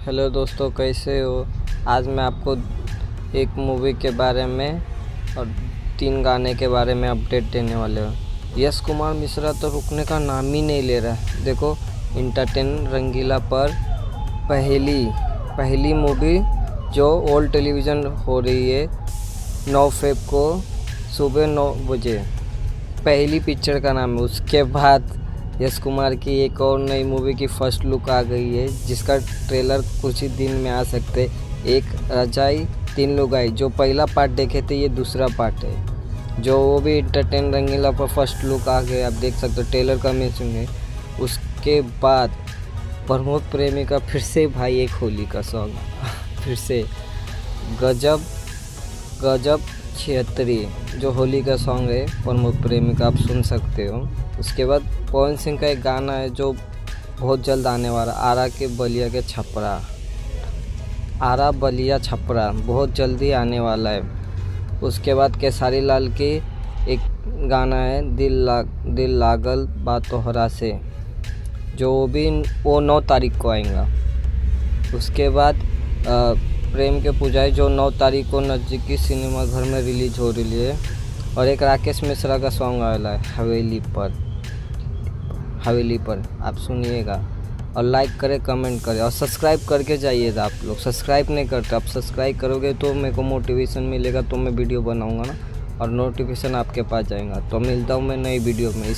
Hello दोस्तों, कैसे हो। आज मैं आपको एक मूवी के बारे में और 3 गाने के बारे में अपडेट देने वाले हूँ। यश कुमार मिश्रा तो रुकने का नाम ही नहीं ले रहा है। देखो, इंटरटेन रंगीला पर पहली मूवी जो ओल्ड टेलीविज़न हो रही है 9 फेब को सुबह 9 बजे, पहली पिक्चर का नाम है। उसके बाद यश कुमार की एक और नई मूवी की फर्स्ट लुक आ गई है, जिसका ट्रेलर कुछ ही दिन में आ सकते। एक रजाई 3 लुगाई, जो पहला पार्ट देखे थे ये दूसरा पार्ट है, जो वो भी इंटरटेन रंगीला पर फर्स्ट लुक आ गया। आप देख सकते हो, ट्रेलर का मैचिंग है। उसके बाद प्रमोद प्रेमी का फिर से भाई एक होली का सॉन्ग फिर से गजब 76 जो होली का सॉन्ग है प्रमोद प्रेमी का, आप सुन सकते हो। उसके बाद पवन सिंह का एक गाना है जो बहुत जल्द आने वाला, आरा बलिया छपरा बहुत जल्दी आने वाला है। उसके बाद केसारी लाल की एक गाना है दिल लागल बा तोहरा से, जो वो 9 तारीख को आएगा। उसके बाद प्रेम के पुजारी जो 9 तारीख को नज़दीकी सिनेमा घर में रिलीज हो रही है। और एक राकेश मिश्रा का सॉन्ग आया है हवेली पर आप सुनिएगा। और लाइक करें, कमेंट करें और सब्सक्राइब करके जाइएगा। आप लोग सब्सक्राइब नहीं करते, आप सब्सक्राइब करोगे तो मेरे को मोटिवेशन मिलेगा, तो मैं वीडियो बनाऊंगा ना, और नोटिफिकेशन आपके पास जाएगा। तो मिलता हूँ मैं नई वीडियो में।